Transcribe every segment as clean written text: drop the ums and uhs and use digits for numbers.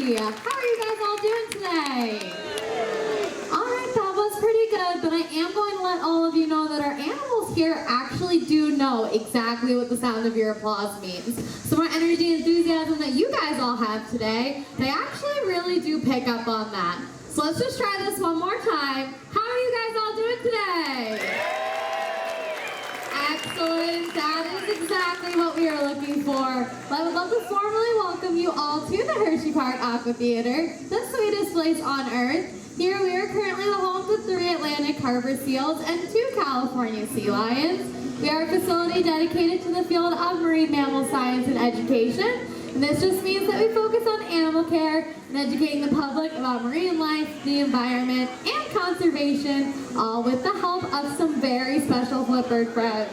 everybody! How are you guys all doing today? Alright, that was pretty good, but I am going to let all of you know that our animals here actually do know exactly what the sound of your applause means. So our energy and enthusiasm that you guys all have today, they actually really do pick up on that. So let's just try this one more time. How are you guys all doing today? Excellent, that is exactly what we are looking for. Well, I would love to formally welcome you all to the Hersheypark Aquatheatre, the sweetest place on earth. Here we are currently the home to 3 Atlantic harbor seals and 2 California sea lions. We are a facility dedicated to the field of marine mammal science and education. And this just means that we focus on animal care and educating the public about marine life, the environment, and conservation, all with the help of some very special flipper friends.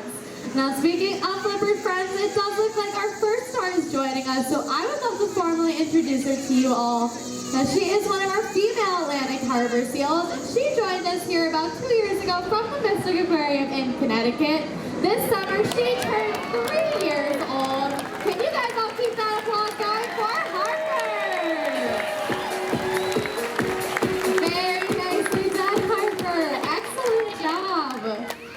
Now, speaking of flipper friends, it does look like our first star is joining us, so I would love to formally introduce her to you all. Now, she is one of our female Atlantic harbor seals, and she joined us here about 2 years ago from the Mystic Aquarium in Connecticut. This summer, she turned 3 years old. Can you guys all keep that applause going for Harper? Very nicely done, Harper. Excellent job.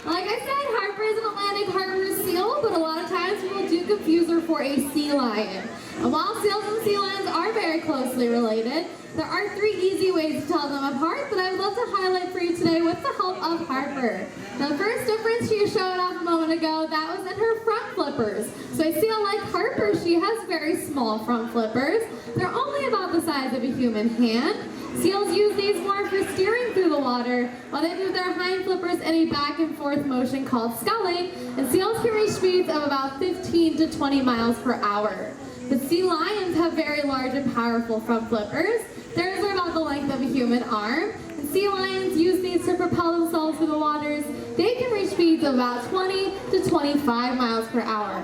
Like I said, Harper is an Atlantic harbor seal, but a lot of times people do confuse her for a sea lion. And while seals and sea lions are very closely related, there are 3 easy ways to tell them apart that I would love to highlight for you today with the help of Harper. Now, the first difference she showed off a moment ago, that was in her front flippers. So a seal like Harper, she has very small front flippers. They're only about the size of a human hand. Seals use these more for steering through the water, while they move their hind flippers in a back and forth motion called sculling, and seals can reach speeds of about 15 to 20 miles per hour. But sea lions have very large and powerful front flippers. Theirs are about the length of a human arm, and sea lions use these to propel themselves through the waters. They can reach speeds of about 20 to 25 miles per hour.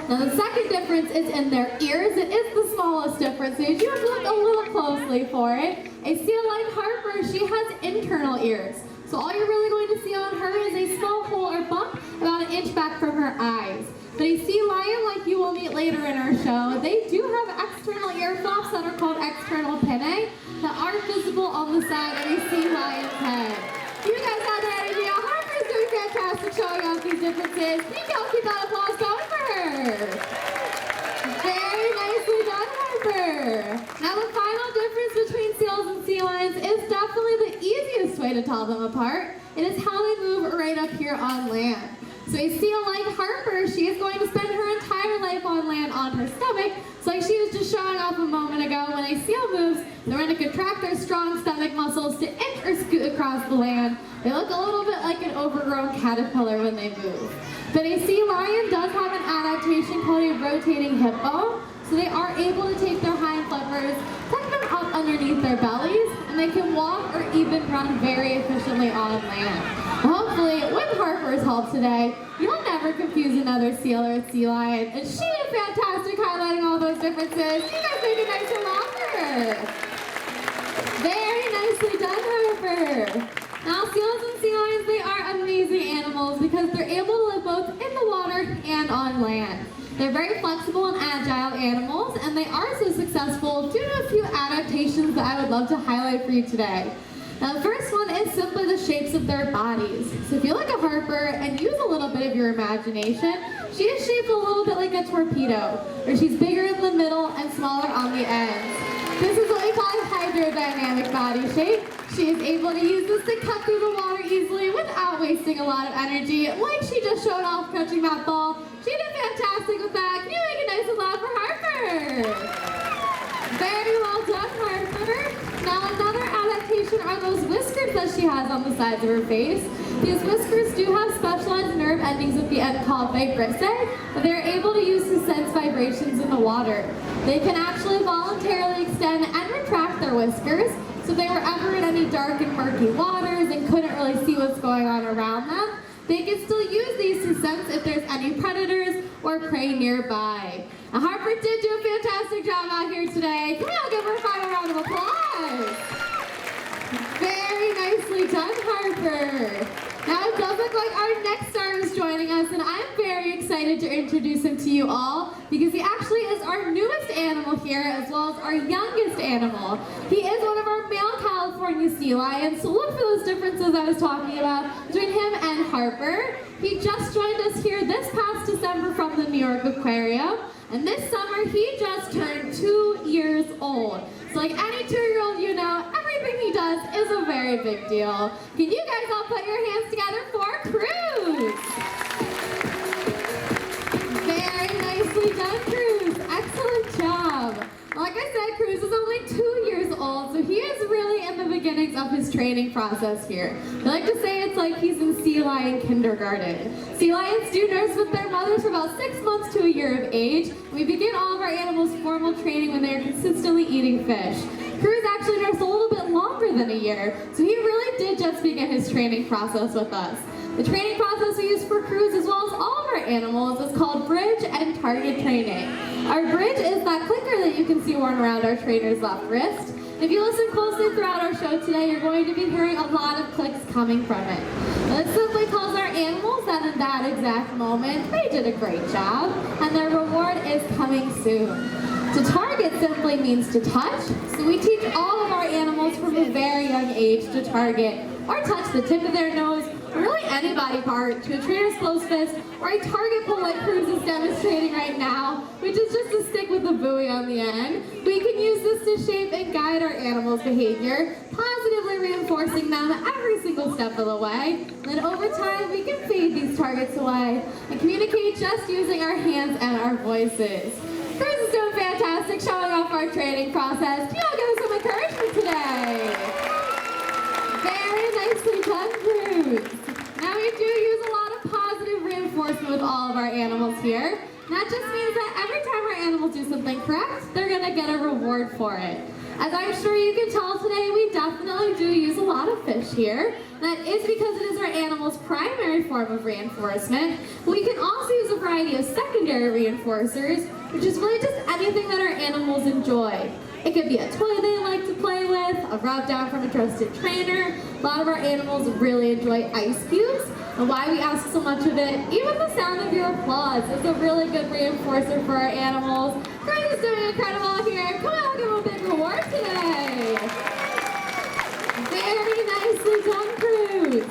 Now, the second difference is in their ears. It is the smallest difference, so you do have to look a little closely for it. A seal like Harper, she has internal ears. So all you're really going to see on her is a small hole or bump about 1 inch back from her eyes. But a sea lion, like you will meet later in our show, they do have external ear flaps that are called external pinnae that are visible on the side of a sea lion's head. You guys have that energy. Harper's doing fantastic showing off these differences. Can you all keep that applause going for her? Very nicely done, Harper. Now, the final difference between seals and sea lions is definitely the easiest way to tell them apart. It is how they move right up here on land. So a seal like Harper, she is going to spend her entire life on land on her stomach. So like she was just showing off a moment ago, when a seal moves, they're going to contract their strong stomach muscles to inch or scoot across the land. They look a little bit like an overgrown caterpillar when they move. But a sea lion does have an adaptation called a rotating hip bone. So they are able to take their hind flippers, tuck them up underneath their bellies, and they can walk or even run very efficiently on land. Hopefully, with Harper's help today, you'll never confuse another seal or a sea lion. And she did fantastic highlighting all those differences. You guys make it nice and loud for her. Very nicely done, Harper. Now, seals and sea lions, they are amazing animals because they're able to live both in the water and on land. They're very flexible and agile animals, and they are so successful due to a few adaptations that I would love to highlight for you today. Now, the first one is simply the shapes of their bodies. So if you look at Harper and use a little bit of your imagination, she is shaped a little bit like a torpedo, where she's bigger in the middle and smaller on the ends. This is what we call a hydrodynamic body shape. She is able to use this to cut through the water easily without wasting a lot of energy, like she just showed off catching that ball. She did fantastic with that. Can you make it nice and loud for Harper? Very well done, Harper. Now, another adaptation are those whiskers that she has on the sides of her face. These whiskers do have specialized nerve endings at the end called vibrissae that they're able to use to sense vibrations in the water. They can actually voluntarily extend and retract their whiskers, so if they were ever in any dark and murky waters and couldn't really see what's going on around them, they can still use these to sense if there's any predators or prey nearby. Now, Harper did do a fantastic job out here today. Can we all give her a final round of applause? Very nicely done, Harper. Now, it does look like our next star is joining us, and I'm very excited to introduce him to you all because he actually actually is our newest animal here, as well as our youngest animal. He is one of our male California sea lions, so look for those differences I was talking about between him and Harper. He just joined us here this past December from the New York Aquarium, and this summer he just turned 2 years old. So like any 2-year-old you know, everything he does is a very big deal. Can you guys all put your hands together for Cruz? Very nicely done, Cruz. Excellent job. Like I said, Cruz is only 2 years old, so he is really in the beginnings of his training process here. I like to say it's like he's in sea lion kindergarten. Sea lions do nurse with their mothers for about 6 months to a year of age. We begin all of our animals' formal training when they are consistently eating fish. Cruz actually nursed a little bit longer than a year, so he really did just begin his training process with us. The training process we use for Cruz, as well as all of our animals, is called bridge and target training. Our bridge is that clicker that you can see worn around our trainer's left wrist. If you listen closely throughout our show today, you're going to be hearing a lot of clicks coming from it. This simply tells our animals that in that exact moment, they did a great job, and their reward is coming soon. To target simply means to touch, so we teach all of our animals from a very young age to target or touch the tip of their nose, or really any body part, to a trainer's closed fist, or a target pull like Cruz is demonstrating right now, which is just a stick with a buoy on the end. We can use this to shape and guide our animals' behavior, positively reinforcing them every single step of the way. Then over time, we can fade these targets away and communicate just using our hands and our voices. Cruz is doing fantastic, showing off our training process. Can you all give us some encouragement today? Very nicely done, Cruz. Now we do use a lot of positive reinforcement with all of our animals here. That just means that every time our animals do something correct, they're going to get a reward for it. As I'm sure you can tell today, we definitely do use a lot of fish here. That is because it is our animal's primary form of reinforcement. We can also use a variety of secondary reinforcers, which is really just anything that our animals enjoy. It could be a toy they like to play with, a rub down from a trusted trainer. A lot of our animals really enjoy ice cubes, and why we ask so much of it, even the sound of your applause is a really good reinforcer for our animals. Cruz is doing incredible here. Come on, give him a big reward today. Very nicely done, Cruz.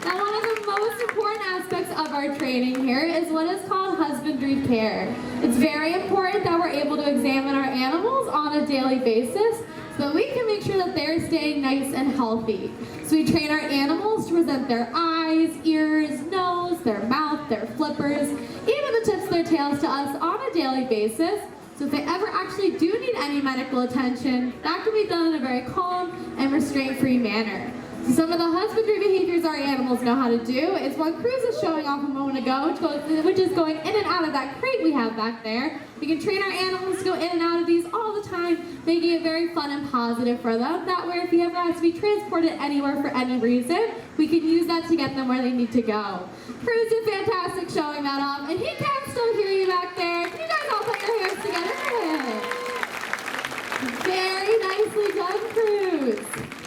Now, one of the most important aspects of our training here is what is called husbandry care. It's very important that we're able to examine our animals on a daily basis so that we can make sure that they're staying nice and healthy. So we train our animals to present their eyes, ears, nose, their mouth, their flippers, even the tips of their tails to us on a daily basis. So if they ever actually do need any medical attention, that can be done in a very calm and restraint-free manner. So some of the husbandry behaviors our animals know how to do is what Cruz was showing off a moment ago, which is going in and out of that crate we have back there. We can train our animals to go in and out of these all the time, making it very fun and positive for them. That way, if he ever has to be transported anywhere for any reason, we can use that to get them where they need to go. Cruz did fantastic showing that off, and he can still hear you back there. Can you guys all put your hands together for him? Very nicely done, Cruz.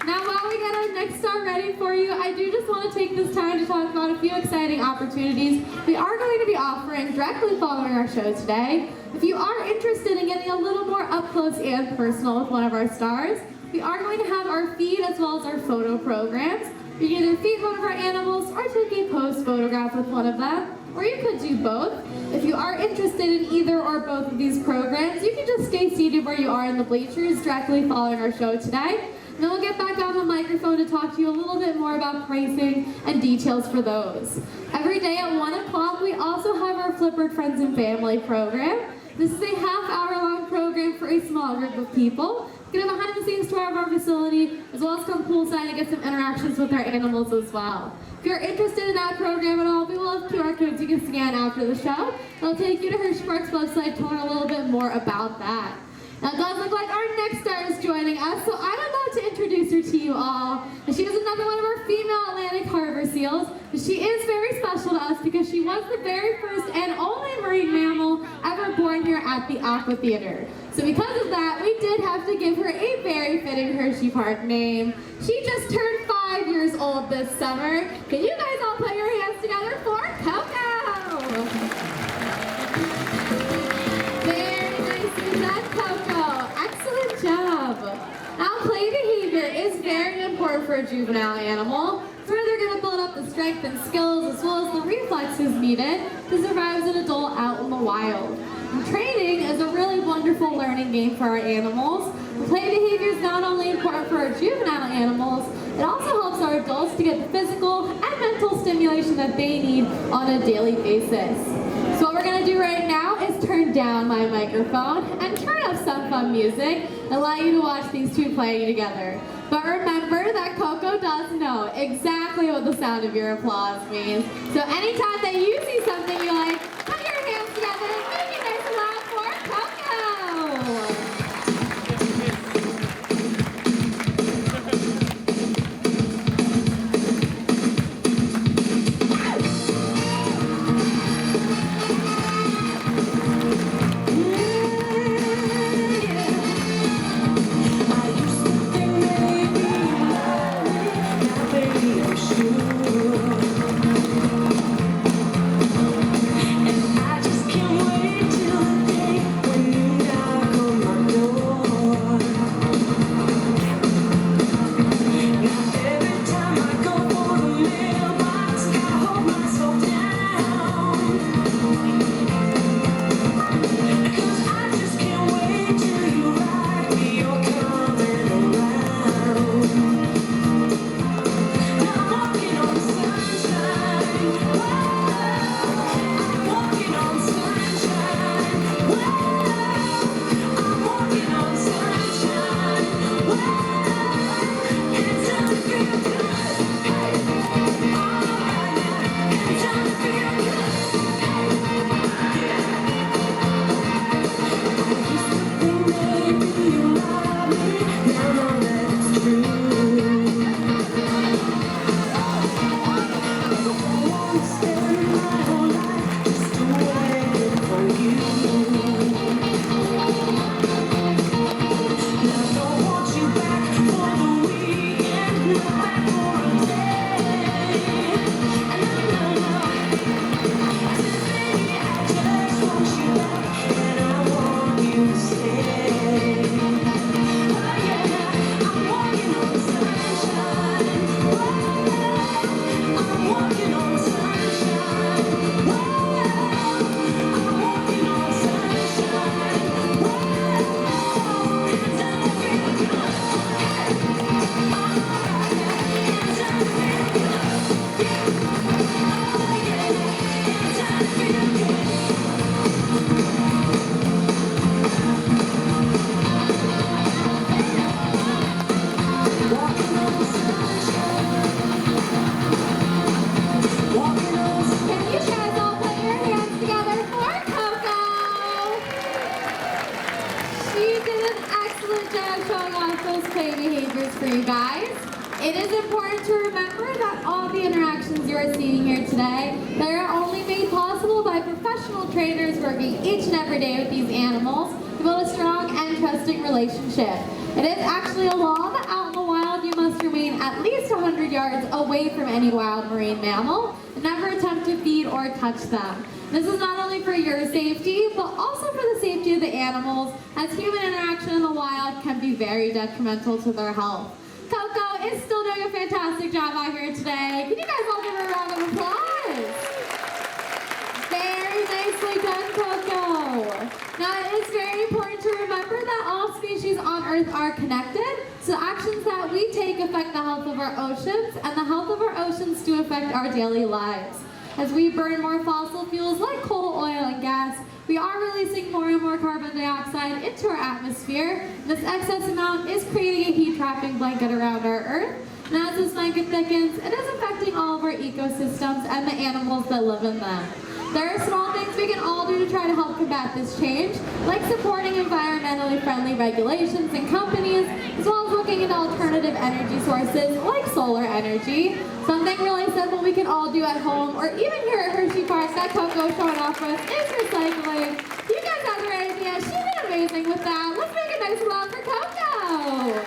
Now, while we get our next star ready for you, I do just want to take this time to talk about a few exciting opportunities we are going to be offering directly following our show today. If you are interested in getting a little more up close and personal with one of our stars, we are going to have our feed as well as our photo programs. You can either feed one of our animals or take a post photograph with one of them, or you could do both. If you are interested in either or both of these programs, you can just stay seated where you are in the bleachers directly following our show today. And then we'll get back on the microphone to talk to you a little bit more about pricing and details for those. Every day at 1 o'clock, we also have our Flippered Friends and Family program. This is a half-hour-long program for a small group of people. You can have a behind-the-scenes tour of our facility, as well as come poolside and get some interactions with our animals as well. If you're interested in that program at all, we will have QR codes you can scan after the show. It'll take you to Hersheypark's website to learn a little bit more about that. Now, it does look like our next star is joining us, so I would love to introduce her to you all. She is another one of our female Atlantic harbor seals, but she is very special to us because she was the very first and only marine mammal ever born here at the Aquatheatre. So because of that, we did have to give her a very fitting Hersheypark name. She just turned 5 years old this summer. Can you guys all put your hands together for Coco? Very important for a juvenile animal. It's where they're going to build up the strength and skills as well as the reflexes needed to survive as an adult out in the wild. And training is a really wonderful learning game for our animals. Play behavior is not only important for our juvenile animals, it also helps our adults to get the physical and mental stimulation that they need on a daily basis. So what we're going to do right now is turn down my microphone and turn up some fun music and allow you to watch these two playing together. But remember that Coco does know exactly what the sound of your applause means. So anytime that you see something you like, put your hands together and make it nice and loud for Coco! It is important to remember that all the interactions you are seeing here today, they are only made possible by professional trainers working each and every day with these animals to build a strong and trusting relationship. It is actually a law that out in the wild you must remain at least 100 yards away from any wild marine mammal and never attempt to feed or touch them. This is not only for your safety, but also for the safety of the animals, as human interaction in the wild can be very detrimental to their health. Coco is still doing a fantastic job out here today. Can you guys all give her a round of applause? Very nicely done, Coco. Now, it is very important to remember that all species on Earth are connected, so actions that we take affect the health of our oceans, and the health of our oceans do affect our daily lives. As we burn more fossil fuels like coal, oil, and gas, we are releasing more and more carbon dioxide into our atmosphere. This excess amount is creating a heat-trapping blanket around our Earth. And as this blanket thickens, it is affecting all of our ecosystems and the animals that live in them. There are small things we can all do to try to help combat this change, like supporting environmentally friendly regulations and companies, as well as looking into alternative energy sources like solar energy. Something really simple we can all do at home, or even here at Hersheypark that Coco's showing off for us, is recycling. You guys have the right idea. She did amazing with that. Let's make it nice and loud for Coco.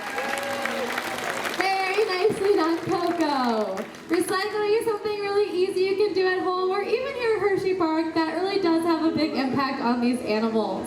Very nicely done, Coco. Recycling is something really easy you can do at home, or even here at Hersheypark, that really does have a big impact on these animals.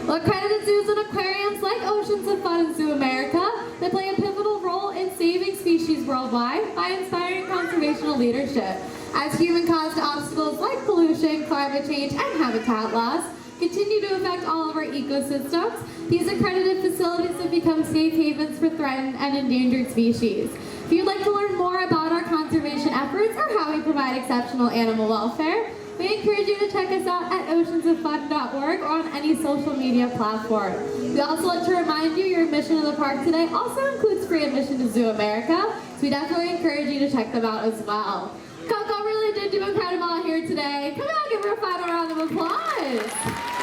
Look, accredited zoos and aquariums like Oceans of Fun and Zoo America, they play a pivotal role in safety saving species worldwide by inspiring conservational leadership. As human-caused obstacles like pollution, climate change, and habitat loss continue to affect all of our ecosystems, these accredited facilities have become safe havens for threatened and endangered species. If you'd like to learn more about our conservation efforts or how we provide exceptional animal welfare, we encourage you to check us out at oceansofFun.org or on any social media platform. We also like to remind you your admission to the park today also includes free admission to Zoo America, so we definitely encourage you to check them out as well. Coco really did do incredible here today. Come on, give her a final round of applause.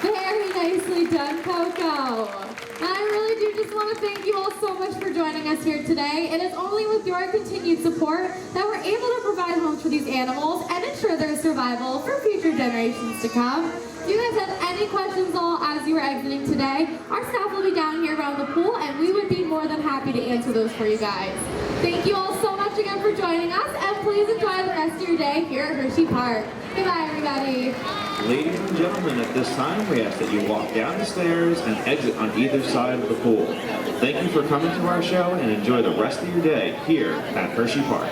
Very nicely done, Coco. And I really do just want to thank you all so much for joining us here today. It is only with your continued support that we're able to provide homes for these animals and ensure their survival for future generations to come. If you guys have any questions all as you are exiting today, our staff will be down here around the pool and we would be more than happy to answer those for you guys. Thank you all so much again for joining us, and please enjoy the rest of your day here at Hersheypark. Goodbye, everybody. Ladies and gentlemen, at this time, we ask that you walk down the stairs and exit on either side of the pool. Thank you for coming to our show and enjoy the rest of your day here at Hersheypark.